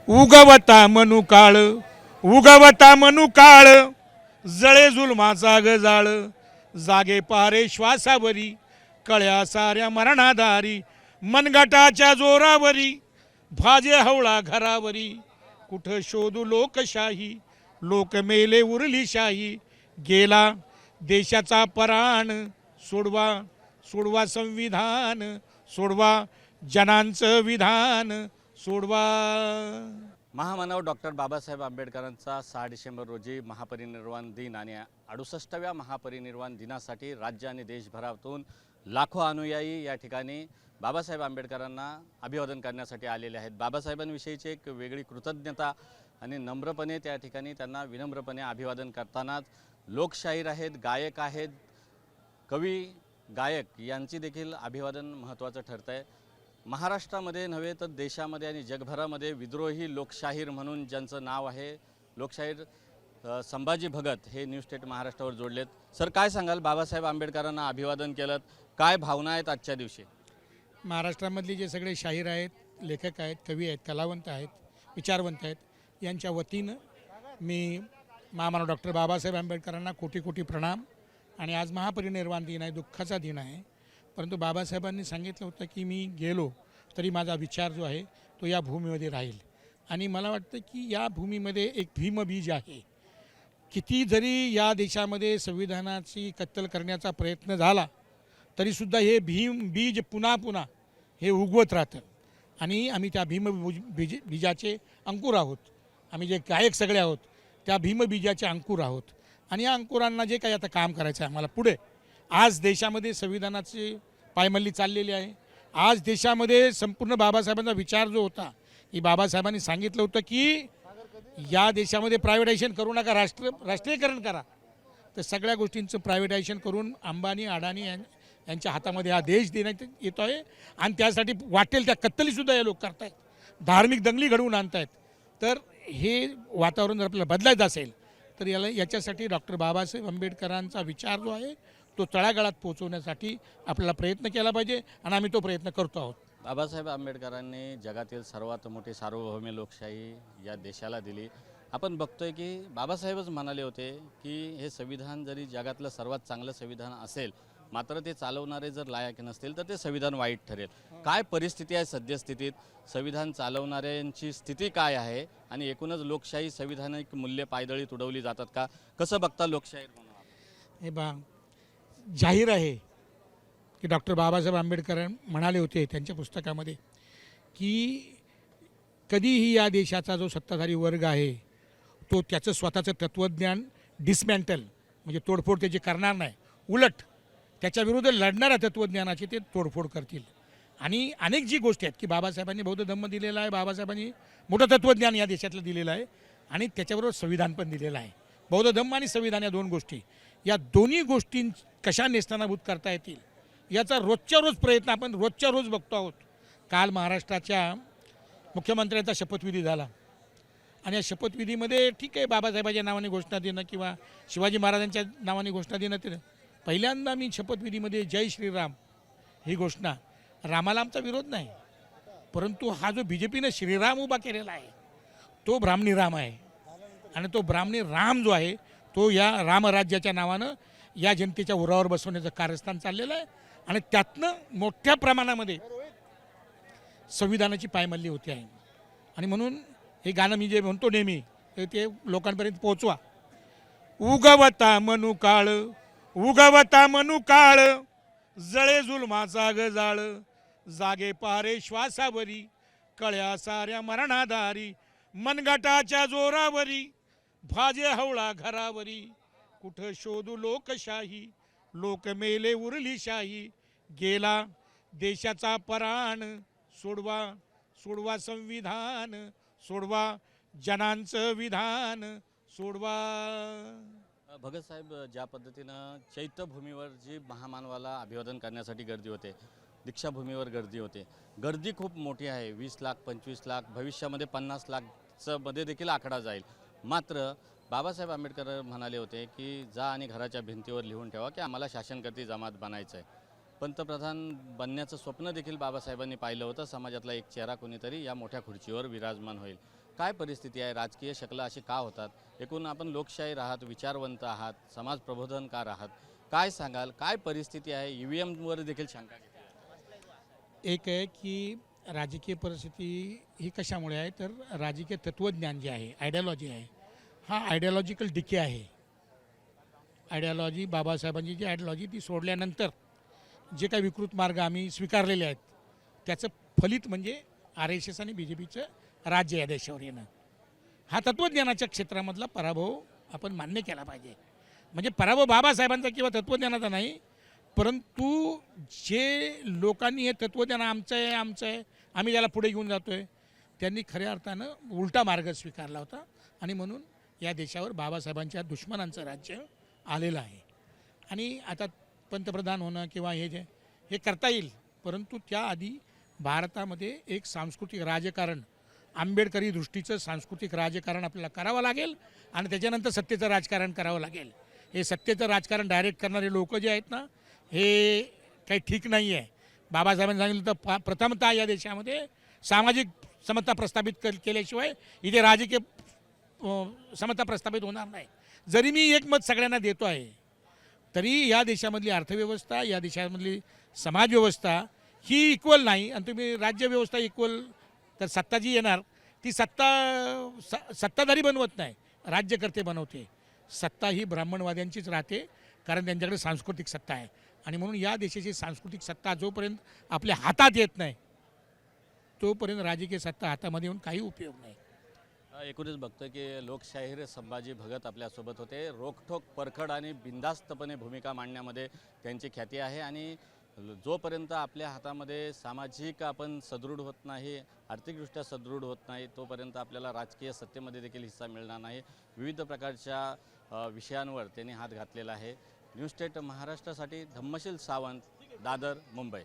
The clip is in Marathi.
उगवता मनु काळ उगवता मनु काळ जळे जुलमाचा गजाळ जागे पारे श्वासावरी कळ्या साऱ्या मरणादारी मनगटाच्या जोरावरी भाजे हवळा घरावरी कुठं शोधू लोकशाही लोक मेले उरली शाही गेला देशाचा पराण सोडवा सोडवा संविधान सोडवा जनांचं विधान सोडवा। महामानव डॉक्टर बाबासाहेब आंबेडकरांचा 6 डिसेंबर रोजी महापरिनिर्वाण दिन आणि 68व्या महापरिनिर्वाण दिनासाठी राज्य आणि देशभरातून लाखो अनुयायी या ठिकाणी बाबासाहेब आंबेडकरांना अभिवादन करण्यासाठी आलेले आहेत। बाबासाहेबांविषयीची एक वेगळी कृतज्ञता आणि नम्रपणे त्या ठिकाणी त्यांना विनम्रपणे अभिवादन करतानाच लोकशाहीर आहेत, गायक आहेत, कवी गायक यांची देखील अभिवादन महत्त्वाचं ठरतं आहे। महाराष्ट्रामध्ये नव्हे तर देशामध्ये आणि जगभरामध्ये विद्रोही लोकशाहीर म्हणून ज्यांचं नाव आहे लोकशाहीर संभाजी भगत हे न्यू स्टेट महाराष्ट्रावर जोडलेत। सर, काय सांगाल, बाबासाहेब आंबेडकरांना अभिवादन केलं, काय भावना आहेत आजच्या दिवशी? महाराष्ट्रामधले जे सगळे शाहीर आहेत, लेखक आहेत, कवी आहेत, कलावंत आहेत, विचारवंत आहेत, यांच्या वतीनं मी महामानव डॉक्टर बाबासाहेब आंबेडकरांना कोटी कोटी प्रणाम। आणि आज महापरिनिर्वाण दिन आहे, दुःखाचा दिन आहे, परंतु बाबासाहेबांनी सांगितलं होतं की मी गेलो तरी माझा विचार जो आहे तो या भूमीमध्ये राहील। आणि मला वाटतं की या भूमीमध्ये एक भीमबीज आहे। किती जरी या देशामध्ये संविधानाची कत्तल करण्याचा प्रयत्न झाला तरीसुद्धा हे बीज पुन्हा पुन्हा हे उगवत राहतं आणि आम्ही त्या बीजाचे अंकुर आहोत। आम्ही जे गायक सगळे आहोत त्या भीमबीजाचे अंकुर आहोत आणि या अंकुरांना जे काही आता काम करायचं आहे आम्हाला पुढे। आज देशामध्ये संविधानाची पायमल्ली चाललेली आहे। आज देशामध्ये संपूर्ण बाबासाहेबांचा विचार जो होता की बाबासाहेबांनी सांगितलं होतं की या देशामध्ये प्रायव्हेटायझेशन करू नका, राष्ट्रीयकरण करा, तर सगळ्या गोष्टींचं प्रायव्हेटायझेशन करून अंबानी अडाणी यांच्या हातामध्ये हा देश देण्यात येतो आहे आणि त्यासाठी वाटेल त्या कत्तलीसुद्धा हे लोक करत आहेत, धार्मिक दंगली घडवून आणत आहेत। तर हे वातावरण जर आपल्याला बदलायचं असेल तर याच्यासाठी डॉक्टर बाबासाहेब आंबेडकरांचा विचार जो आहे तो तळागाळात पोहोचवण्यासाठी आपल्याला प्रयत्न केला पाहिजे आणि आम्ही तो प्रयत्न करतो आहोत। बाबासाहेब आंबेडकरांनी जगातील सर्वात मोठी सार्वभौम लोकशाही या देशाला दिली। आपण बघतोय की बाबासाहेबच म्हणाले होते की हे संविधान जरी जगातलं सर्वात चांगलं संविधान असेल मात्र ते चालवणारे जर लायक नसतील तर ते संविधान वाईट ठरेल। काय परिस्थिती आहे सद्यस्थितीत, संविधान चालवणाऱ्यांची स्थिती काय आहे आणि एकूणच लोकशाही संविधानिक मूल्य पायदळी तुडवली जातात का? कसं बघता लोकशाहीर म्हणून? हे बा जाहीर आहे की डॉक्टर बाबासाहेब आंबेडकर म्हणाले होते त्यांच्या पुस्तकामध्ये की कधीही या देशाचा जो सत्ताधारी वर्ग आहे तो त्याचं स्वतःचं तत्त्वज्ञान डिसमॅन्टल म्हणजे तोडफोड त्याची करणार नाही, उलट त्याच्याविरुद्ध लढणाऱ्या तत्त्वज्ञानाची ते तोडफोड करतील। आणि अनेक जी गोष्टी आहेत की बाबासाहेबांनी बौद्ध धम्म दिलेला आहे, बाबासाहेबांनी मोठं तत्त्वज्ञान या देशातलं दिलेलं आहे आणि त्याच्याबरोबर संविधान पण दिलेलं आहे। बौद्ध धम्म आणि संविधान या दोन गोष्टी, या दोन्ही गोष्टी कशा नेस्तनाभूत करता येतील याचा रोजच्या रोज प्रयत्न आपण रोजच्या रोज बघतो आहोत। काल महाराष्ट्राच्या मुख्यमंत्र्यांचा शपथविधी झाला आणि या शपथविधीमध्ये ठीक आहे बाबासाहेबांच्या नावाने घोषणा देणं किंवा शिवाजी महाराजांच्या नावाने घोषणा देणं, पहिल्यांदा मी शपथविधीमध्ये जय श्रीराम ही घोषणा, रामाला आमचा विरोध नाही, परंतु हा जो BJPनं श्रीराम उभा केलेला आहे तो ब्राह्मणी राम आहे आणि तो ब्राह्मणी राम जो आहे तो या रामराज्याच्या नावानं या जनतेच्या उरावर बसवण्याचं कारस्थान चाललेलं आहे आणि त्यातनं मोठ्या प्रमाणामध्ये संविधानाची पायमल्ली होते आहे। आणि म्हणून हे गाणं मी जे म्हणतो नेहमी ते लोकांपर्यंत पोहोचवा। उगवता मनु काळ उगवता मनु काळ जळे जुलमाचा गजाळ जागे पारे श्वासावरी कळ्या साऱ्या मरणादारी मनगटाच्या जोरावरी भाजे हवळा घरावरी कुठं शोधू लोकशाही लोक मेले उरली शाही गेला देशाचा पराण सोडवा सोडवा संविधान सोडवा जनांचं विधान सोडवा। भगत साहेब, ज्या पद्धतीनं चैत्यभूमीवर जी महामानवाला अभिवादन करण्यासाठी गर्दी होते, दीक्षाभूमीवर गर्दी होते, गर्दी खूप मोठी आहे, 20 लाख 25 लाख, भविष्यामध्ये 50 लाखचं मध्ये देखील आकडा जाईल। मात्र बाबासाहेब आंबेडकर म्हणाले होते की जा आणि घराच्या भिंतीवर लिहून ठेवा की आम्हाला शासनकर्ती जमात बनायचं आहे। पंतप्रधान बनण्याचं स्वप्न देखील बाबासाहेबांनी पाहिलं होतं, समाजातला एक चेहरा कोणीतरी या मोठ्या खुर्चीवर विराजमान होईल। काय परिस्थिती आहे, राजकीय शकलं अशी का होतात? एकूण आपण लोकशाहीर आहात, विचारवंत आहात, समाज प्रबोधनकार आहात, काय सांगाल? काय परिस्थिती आहे? ईव्हीएमवर देखील शंका घेतली आहे. एक आहे की राजकीय परिस्थिती ही कशामुळे आहे, तर राजकीय तत्त्वज्ञान जे आहे, आयडियॉलॉजी आहे, हा आयडियॉलॉजिकल डिके आहे. आयडियॉलॉजी, बाबासाहेबांची जी आयडियॉलॉजी ती सोडल्यानंतर जे काही विकृत मार्ग आम्ही स्वीकारलेले आहेत त्याचं फलित म्हणजे RSS आणि BJPचं राज्य या देशावर येणं. हा तत्त्वज्ञानाच्या क्षेत्रामधला पराभव आपण मान्य केला पाहिजे. म्हणजे पराभव बाबासाहेबांचा किंवा तत्त्वज्ञानाचा नाही, परंतु जे लोकांनी हे तत्त्वज्ञान आमचं आहे आम्ही त्याला पुढे घेऊन जातो आहे, त्यांनी खऱ्या अर्थानं उलटा मार्ग स्वीकारला होता आणि म्हणून या देशावर बाबासाहेबांच्या दुश्मनांचं राज्य आलेलं आहे. आणि आता पंतप्रधान होणं किंवा हे करता येईल, परंतु त्याआधी भारतामध्ये एक सांस्कृतिक राजकारण, आंबेडकरी दृष्टीचं सांस्कृतिक राजकारण आपल्याला करावं लागेल आणि त्याच्यानंतर सत्तेचं राजकारण करावं लागेल. हे सत्तेचं राजकारण डायरेक्ट करणारे लोक जे आहेत ना, हे काही ठीक नाही आहे. बाबासाहेबांनी सांगितलं तर प्रथमतः या देशामध्ये सामाजिक समता प्रस्थापित केल्याशिवाय इथे राजकीय समता प्रस्थापित होणार नाही. जरी मी एक मत सगळ्यांना देतो आहे, तरी या देशामधली अर्थव्यवस्था, या देशामधली समाजव्यवस्था ही इक्वल नाही. आणि तुम्ही राज्यव्यवस्था इक्वल, तर सत्ता जी येणार ती सत्ताधारी बनवत नाही, राज्यकर्ते बनवते. सत्ता ही ब्राह्मणवाद्यांचीच राहते, कारण त्यांच्याकडे सांस्कृतिक सत्ता आहे. आणि म्हणून या देशाची सांस्कृतिक सत्ता जोपर्यंत आपल्या हातात येत नाही, तोपर्यंत राजकीय सत्ता हातामध्ये येऊन काही उपयोग नाही. एकूणच बघतो की लोकशाहीर संभाजी भगत आपल्यासोबत होते. रोखठोक, परखड आणि बिनधास्तपणे भूमिका मांडण्यामध्ये त्यांची ख्याती आहे. आणि जोपर्यंत आपल्या हातामध्ये सामाजिक आपण सदृढ होत नाही, आर्थिकदृष्ट्या सदृढ होत नाही, तोपर्यंत आपल्याला राजकीय सत्तेमध्ये देखील हिस्सा मिळणार नाही. विविध प्रकारच्या विषयांवर त्यांनी हात घातलेला आहे. न्यूज स्टेट महाराष्ट्रासाठी धम्मशील सावंत, दादर, मुंबई.